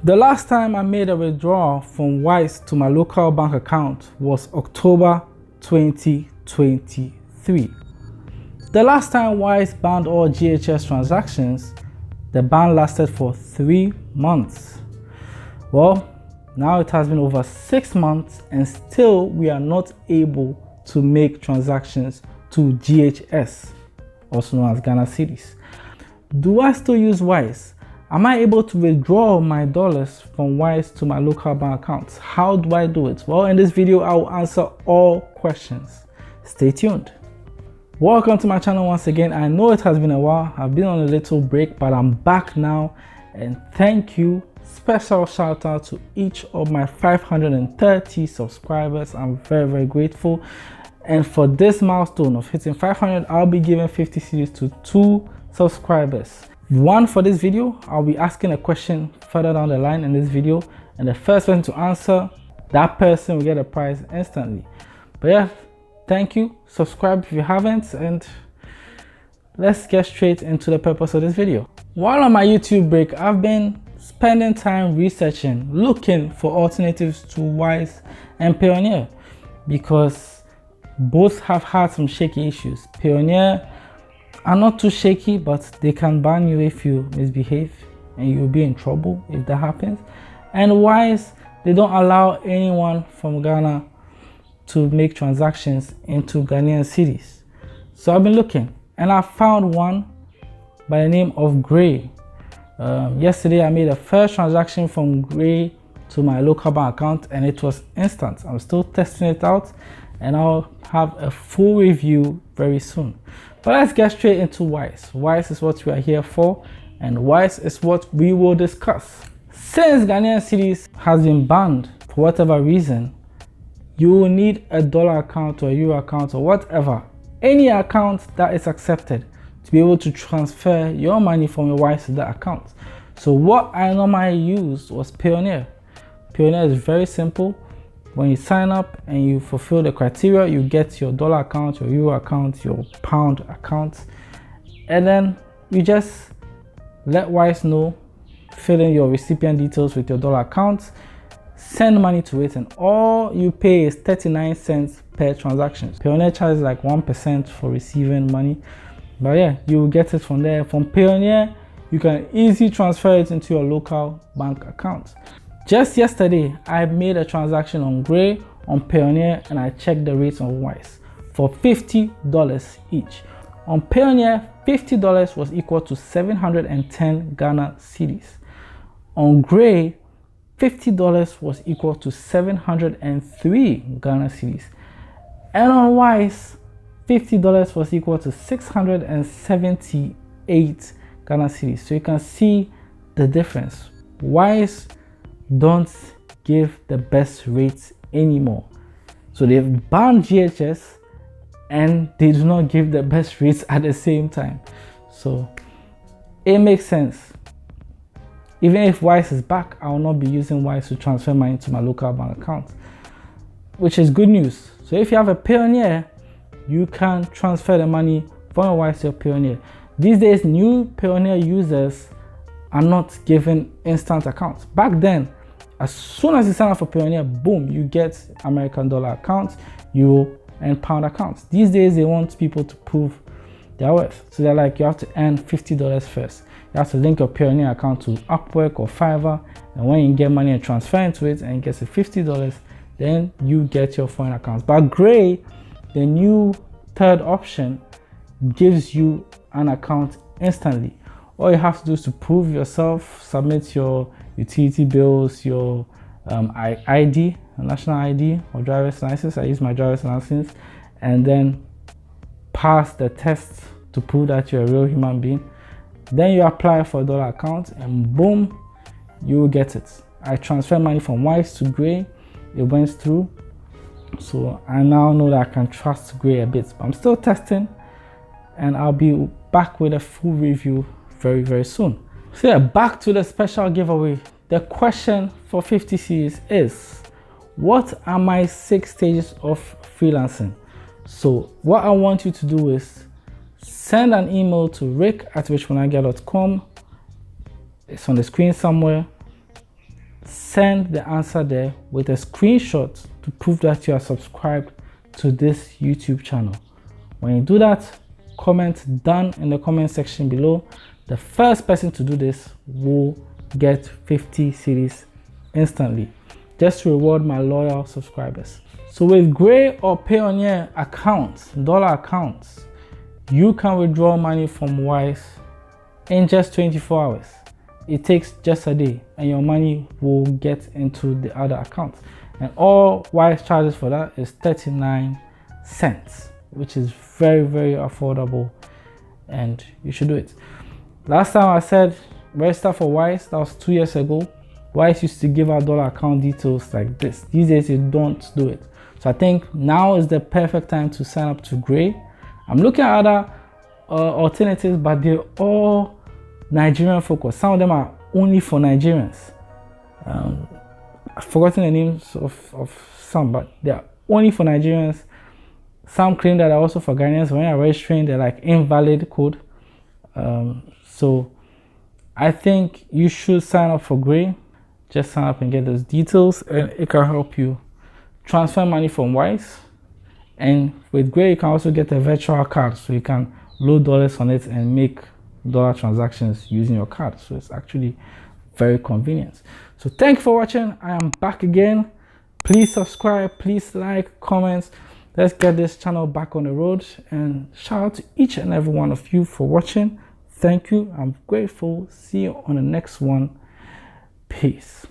The last time I made a withdrawal from Wise to my local bank account was October 2023. The last time Wise banned all GHS transactions, the ban lasted for 3 months. Well, now it has been over 6 months and still we are not able to make transactions to GHS, also known as Ghana cedis. Do I still use Wise? Am I able to withdraw my dollars from Wise to my local bank accounts? How do I do it? Well, in this video, I will answer all questions. Stay tuned. Welcome to my channel once again. I know it has been a while. I've been on a little break, but I'm back now. And thank you. Special shout out to each of my 530 subscribers. I'm very grateful. And for this milestone of hitting 500, I'll be giving 50 cedis to 2 subscribers. One for this video, I'll be asking a question further down the line in this video, and the first person to answer, that person will get a prize instantly. But yeah, thank you. Subscribe if you haven't, and let's get straight into the purpose of this video. While on my YouTube break, I've been spending time researching, looking for alternatives to Wise and Payoneer, because both have had some shaky issues. Payoneer are not too shaky, but they can ban you if you misbehave and you'll be in trouble if that happens. And Wise, they don't allow anyone from Ghana to make transactions into Ghanaian cedis. So I've been looking and I found one by the name of Gray. Yesterday I made a first transaction from Gray to my local bank account and it was instant. I'm still testing it out and I'll have a full review very soon. But let's get straight into Wise. Wise is what we are here for, and Wise is what we will discuss. Since Ghanaian cedis has been banned for whatever reason, you will need a dollar account or a euro account or whatever, any account that is accepted to be able to transfer your money from your Wise to that account. So what I normally used was Payoneer. Payoneer is very simple. When you sign up and you fulfill the criteria, you get your dollar account, your euro account, your pound account, and then you just let Wise know, fill in your recipient details with your dollar account, send money to it, and all you pay is 39 cents per transaction. Payoneer charges like 1% for receiving money, but yeah, you will get it from there. From Payoneer, you can easily transfer it into your local bank account. Just yesterday, I made a transaction on Gray, on Payoneer, and I checked the rates on Wise for $50 each. On Payoneer, $50 was equal to 710 Ghana cedis. On Gray, $50 was equal to 703 Ghana cedis. And on Wise, $50 was equal to 678 Ghana cedis. So you can see the difference. Wise don't give the best rates anymore. So they've banned GHS and they do not give the best rates at the same time. So it makes sense. Even if Wise is back, I will not be using Wise to transfer money to my local bank account, which is good news. So if you have a Payoneer, you can transfer the money from your Wise to your Payoneer. These days, new Payoneer users are not given instant accounts. Back then, as soon as you sign up for Payoneer, boom, you get American dollar accounts, euro and pound accounts. These days, they want people to prove their worth. So they're like, you have to earn $50 first. You have to link your Payoneer account to Upwork or Fiverr. And when you get money and transfer into it and it gets to $50, then you get your foreign accounts. But Gray, the new third option, gives you an account instantly. All you have to do is to prove yourself, submit your utility bills, your ID, national ID or driver's license. I use my driver's license, and then pass the test to prove that you're a real human being. Then you apply for a dollar account and boom, you will get it. I transfer money from Wise to Gray. It went through. So I now know that I can trust Gray a bit, but I'm still testing and I'll be back with a full review very soon. So yeah, back to the special giveaway. The question for 50 cedis is, what are my 6 stages of freelancing? So what I want you to do is send an email to rick@richmanager.com. It's on the screen somewhere. send the answer there with a screenshot to prove that you are subscribed to this YouTube channel. When you do that, comment done in the comment section below. The first person to do this will get 50 cedis instantly, just to reward my loyal subscribers. So with Gray or Payoneer accounts, dollar accounts, you can withdraw money from Wise in just 24 hours. It takes just a day and your money will get into the other account. And all Wise charges for that is 39 cents, which is very, very affordable, and you should do it. Last time I said register for Wise, that was 2 years ago. Wise used to give out dollar account details like this. These days you don't do it. So I think now is the perfect time to sign up to Gray. I'm looking at other alternatives, but they're all Nigerian focused. Some of them are only for Nigerians. I've forgotten the names of some, but they're only for Nigerians. Some claim that they're also for Ghanaians. When you're registering, they're like invalid code. So I think you should sign up for Gray. Just sign up and get those details, and it can help you transfer money from Wise. And with Gray, you can also get a virtual card, so you can load dollars on it and make dollar transactions using your card. So it's actually very convenient. So thank you for watching. I am back again. Please subscribe, please like, comment. Let's get this channel back on the road, and shout out to each and every one of you for watching. Thank you. I'm grateful. See you on the next one. Peace.